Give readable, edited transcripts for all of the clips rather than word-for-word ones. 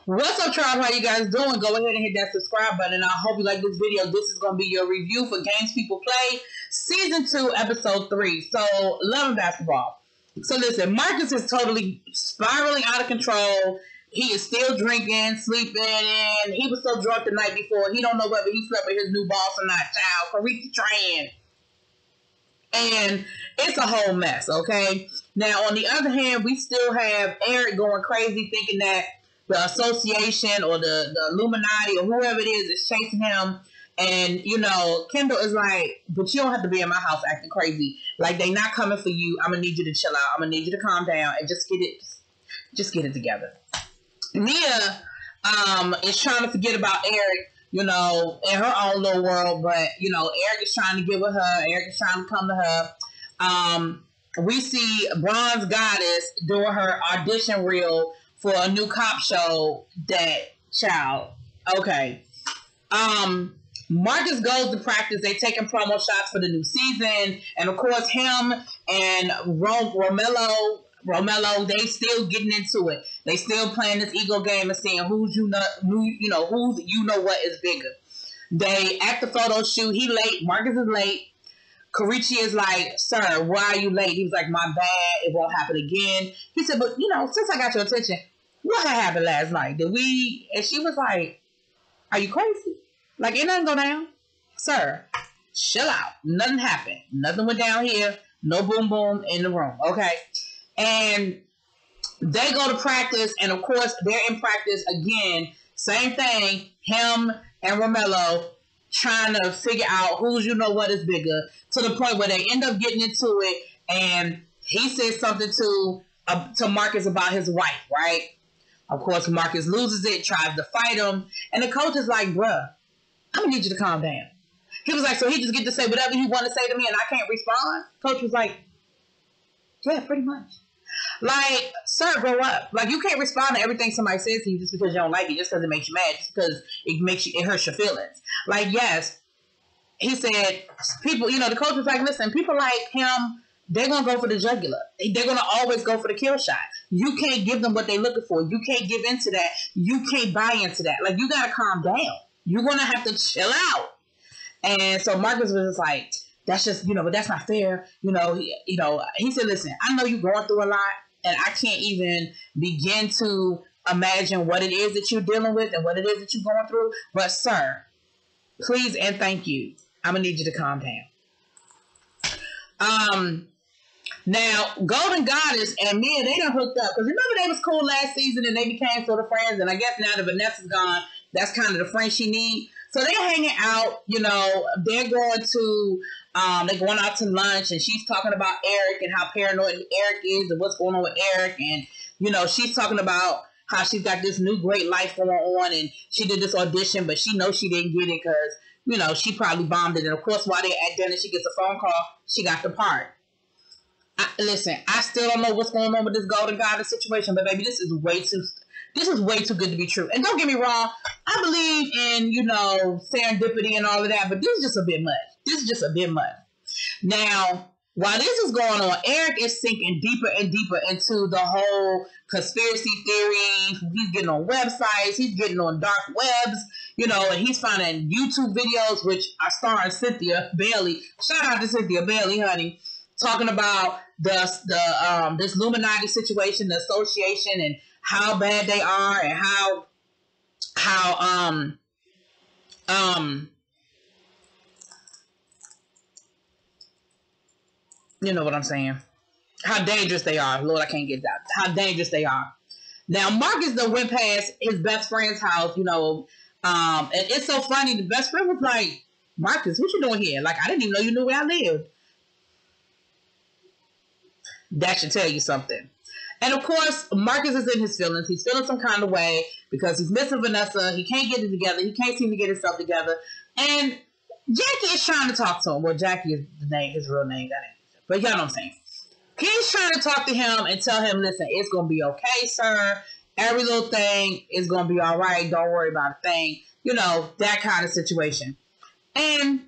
What's up, tribe? How you guys doing? Go ahead and hit that subscribe button. I hope you like this video. This is going to be your review for Games People Play, Season 2, Episode 3. So, Love and Basketball. So, listen, Marcus is totally spiraling out of control. He is still drinking, sleeping, and he was so drunk the night before. He don't know whether he slept with his new boss or not, child. Correct the trend. And it's a whole mess, okay? Now, on the other hand, we still have Eric going crazy thinking that the association or the Illuminati or whoever it is chasing him. And, you know, Kendall is like, but you don't have to be in my house acting crazy. Like, they not coming for you. I'm going to need you to chill out. I'm going to need you to calm down and just get it together. Nia is trying to forget about Eric, you know, in her own little world. But, you know, Eric is trying to get with her. Eric is trying to come to her. We see Bronze Goddess doing her audition reel for a new cop show. That child. Okay. Marcus goes to practice. They taking promo shots for the new season. And of course, him and Romello, they still getting into it. They still playing this ego game and saying who's what is bigger. They at the photo shoot. He late. Marcus is late. Karichi is like, sir, why are you late? He was like, my bad. It won't happen again. He said, but, you know, since I got your attention, what had happened last night? And she was like, are you crazy? Like, ain't nothing go down? Sir, chill out. Nothing happened. Nothing went down here. No boom boom in the room. Okay? And they go to practice, and of course, they're in practice again. Same thing. Him and Romello trying to figure out who's what is bigger, to the point where they end up getting into it, and he says something to Marcus about his wife, right? Of course, Marcus loses it, tries to fight him, and the coach is like, bruh, I'm gonna need you to calm down. He was like, so he just get to say whatever he want to say to me and I can't respond? Coach was like, yeah, pretty much. Like, sir, grow up. Like, you can't respond to everything somebody says to you just because you don't like it, just because it makes you mad, just because it hurts your feelings. Like, yes, he said, people, you know, the coach was like, listen, people like him, they're going to go for the jugular. They're going to always go for the kill shot. You can't give them what they're looking for. You can't give into that. You can't buy into that. Like, you got to calm down. You're going to have to chill out. And so Marcus was just like, that's just, but that's not fair. He said, listen, I know you're going through a lot, and I can't even begin to imagine what it is that you're dealing with and what it is that you're going through. But, sir, please and thank you. I'm going to need you to calm down. Now, Golden Goddess and Mia, they done hooked up. Because remember they was cool last season and they became sort of friends. And I guess now that Vanessa's gone, that's kind of the friend she needs. So they're hanging out, they're going out to lunch, and she's talking about Eric and how paranoid Eric is and what's going on with Eric. And, she's talking about how she's got this new great life going on, and she did this audition, but she knows she didn't get it because, she probably bombed it. And of course, while they're at dinner, she gets a phone call. She got the part. Listen, I still don't know what's going on with this Golden Goddess situation, but baby, this is way too good to be true. And don't get me wrong, I believe in, serendipity and all of that, but this is just a bit much. Now, while this is going on, Eric is sinking deeper and deeper into the whole conspiracy theory. He's getting on websites. He's getting on dark webs, and he's finding YouTube videos, which are starring Cynthia Bailey. Shout out to Cynthia Bailey, honey. Talking about this Illuminati situation, the association, and how bad they are, and how you know what I'm saying? How dangerous they are. Lord, I can't get that. How dangerous they are. Now, Marcus done went past his best friend's house, and it's so funny. The best friend was like, Marcus, what you doing here? Like, I didn't even know you knew where I lived. That should tell you something. And of course, Marcus is in his feelings. He's feeling some kind of way because he's missing Vanessa. He can't get it together. He can't seem to get himself together. And Jackie is trying to talk to him. Well, Jackie is his real name. But you know what I'm saying. He's trying to talk to him and tell him, listen, it's going to be okay, sir. Every little thing is going to be all right. Don't worry about a thing. That kind of situation. And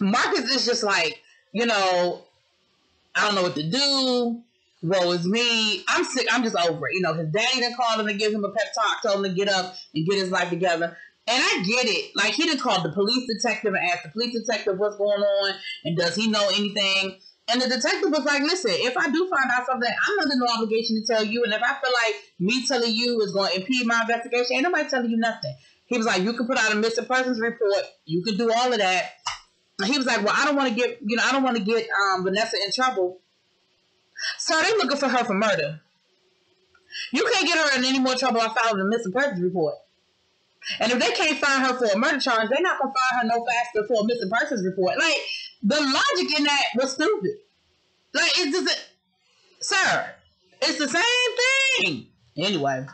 Marcus is just like, I don't know what to do. woe is me. I'm sick. I'm just over it. You know, his daddy done called him and give him a pep talk, told him to get up and get his life together. And I get it. Like, he done called the police detective and asked the police detective what's going on and does he know anything. And the detective was like, listen, if I do find out something, I'm under no obligation to tell you. And if I feel like me telling you is going to impede my investigation, ain't nobody telling you nothing. He was like, you can put out a missing persons report. You can do all of that. And he was like, well, I don't want to get, Vanessa in trouble. So they looking for her for murder. You can't get her in any more trouble by filing a missing persons report. And if they can't find her for a murder charge, they're not going to find her no faster for a missing persons report. Like, the logic in that was stupid. Like, it's just, sir, it's the same thing. Anyway.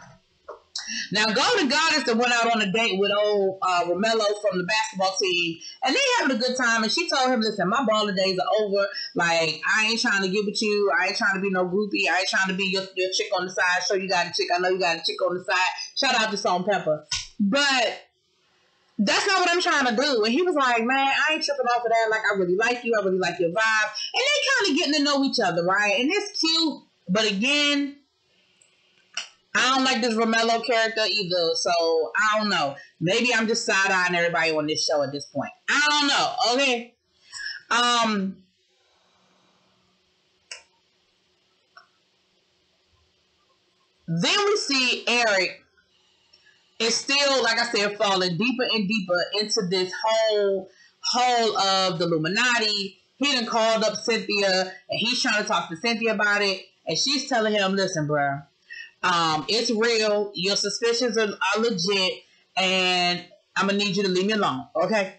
Now, Golden Goddess that went out on a date with old Romello from the basketball team, and they having a good time, and she told him, listen, my baller days are over. Like, I ain't trying to get with you. I ain't trying to be no groupie. I ain't trying to be your chick on the side. Sure, you got a chick. I know you got a chick on the side. Shout out to Salt and Pepper. But that's not what I'm trying to do. And he was like, man, I ain't tripping off of that. Like, I really like you. I really like your vibe. And they kind of getting to know each other, right? And it's cute. But again, I don't like this Romello character either. So, I don't know. Maybe I'm just side-eyeing everybody on this show at this point. I don't know. Okay. Then we see Eric is still, like I said, falling deeper and deeper into this whole of the Illuminati. He done called up Cynthia, and he's trying to talk to Cynthia about it, and she's telling him, listen, bro, it's real. Your suspicions are legit, and I'm gonna need you to leave me alone, okay?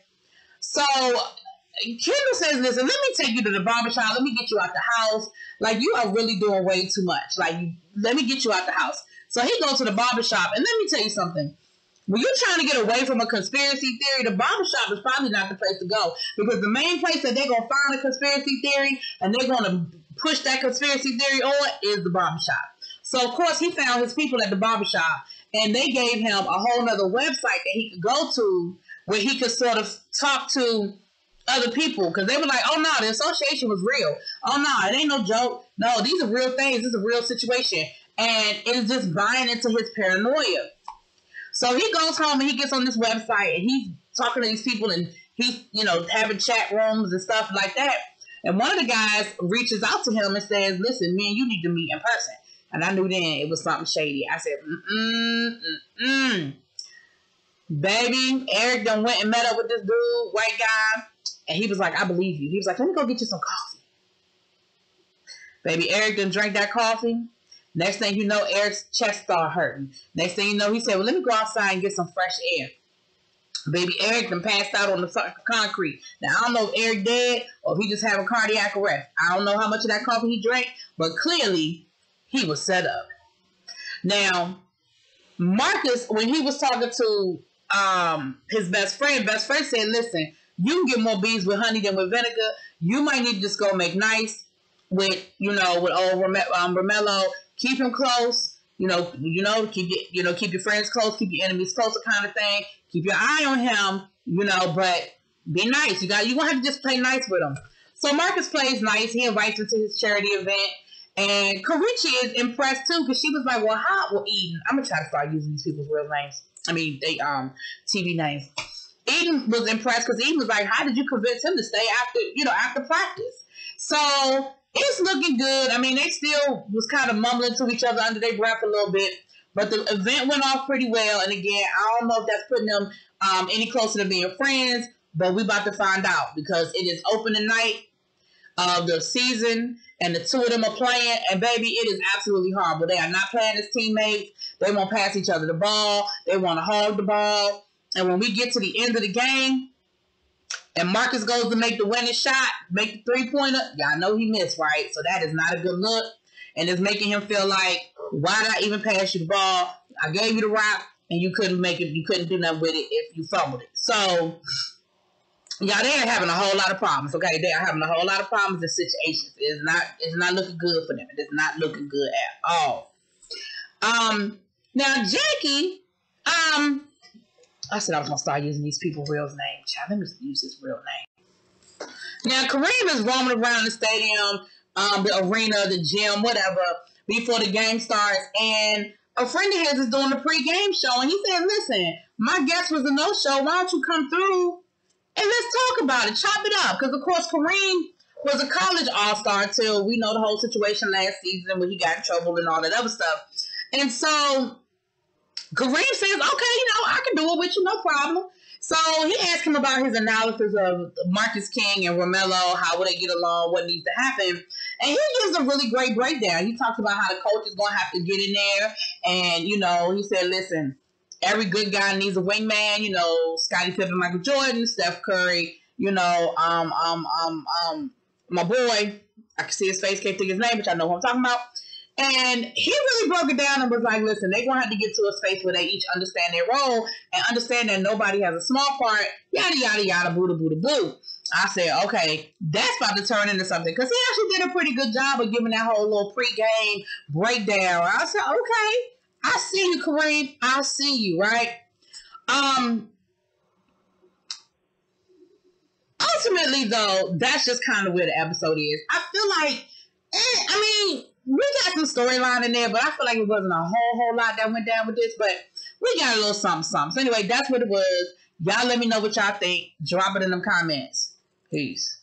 So Kendall says, listen, let me take you to the barbershop. Let me get you out the house. Like, you are really doing way too much. Like, let me get you out the house. So he goes to the barbershop, and let me tell you something. When you're trying to get away from a conspiracy theory, the barbershop is probably not the place to go, because the main place that they're going to find a conspiracy theory and they're going to push that conspiracy theory on is the barbershop. So, of course, he found his people at the barbershop, and they gave him a whole nother website that he could go to where he could sort of talk to other people, because they were like, oh, no, the association was real. Oh, no, it ain't no joke. No, these are real things. This is a real situation. And it's just buying into his paranoia. So he goes home and he gets on this website and he's talking to these people and he's, having chat rooms and stuff like that. And one of the guys reaches out to him and says, listen, me and you need to meet in person. And I knew then it was something shady. I said, baby, Eric done went and met up with this dude, white guy. And he was like, I believe you. He was like, let me go get you some coffee. Baby, Eric done drank that coffee. Next thing you know, Eric's chest started hurting. Next thing you know, he said, well, let me go outside and get some fresh air. Baby, Eric done passed out on the concrete. Now, I don't know if Eric dead or if he just having cardiac arrest. I don't know how much of that coffee he drank, but clearly he was set up. Now, Marcus, when he was talking to his best friend said, listen, you can get more bees with honey than with vinegar. You might need to just go make nice with old Romello. Keep him close, keep your friends close, keep your enemies closer, kind of thing. Keep your eye on him, but be nice. You're gonna have to just play nice with him. So Marcus plays nice. He invites him to his charity event, and Karichi is impressed too, because she was like, "Well, Eden? I'm gonna try to start using these people's real names. They TV names." Eden was impressed because Eden was like, "How did you convince him to stay after practice?" So it's looking good. They still was kind of mumbling to each other under their breath a little bit. But the event went off pretty well. And again, I don't know if that's putting them any closer to being friends. But we about to find out, because it is opening night of the season. And the two of them are playing. And baby, it is absolutely horrible. They are not playing as teammates. They won't pass each other the ball. They want to hog the ball. And when we get to the end of the game, and Marcus goes to make the winning shot, make the 3-pointer, y'all know he missed, right? So that is not a good look. And it's making him feel like, why did I even pass you the ball? I gave you the rock, and you couldn't make it. You couldn't do nothing with it if you fumbled it. So, y'all, they are having a whole lot of problems, okay? They are having a whole lot of problems and situations. It's not looking good for them. It is not looking good at all. Now, Jackie, I said I was going to start using these people's real names. Child, let me use his real name. Now, Kareem is roaming around the stadium the arena, the gym, whatever, before the game starts. And a friend of his is doing a pre-game show, and he said, listen, my guest was a no-show. Why don't you come through and let's talk about it, chop it up? Because, of course, Kareem was a college all-star till we know the whole situation last season when he got in trouble and all that other stuff. And so Kareem says, okay, I can do it with you, no problem. So he asked him about his analysis of Marcus King and Romello, how will they get along, what needs to happen. And he gives a really great breakdown. He talks about how the coach is going to have to get in there. And, he said, listen, every good guy needs a wingman. Scottie Pippen, Michael Jordan, Steph Curry, my boy, I can see his face, can't think his name, but y'all know what I'm talking about. And he really broke it down and was like, listen, they're going to have to get to a space where they each understand their role and understand that nobody has a small part, yada, yada, yada, boo, boo, boo. I said, okay, that's about to turn into something. Because he actually did a pretty good job of giving that whole little pregame breakdown. I said, okay, I see you, Kareem. I see you, right? Ultimately, though, that's just kind of where the episode is. I feel like, we got some storyline in there, but I feel like it wasn't a whole lot that went down with this, but we got a little something. So anyway, that's what it was. Y'all let me know what y'all think. Drop it in them comments. Peace.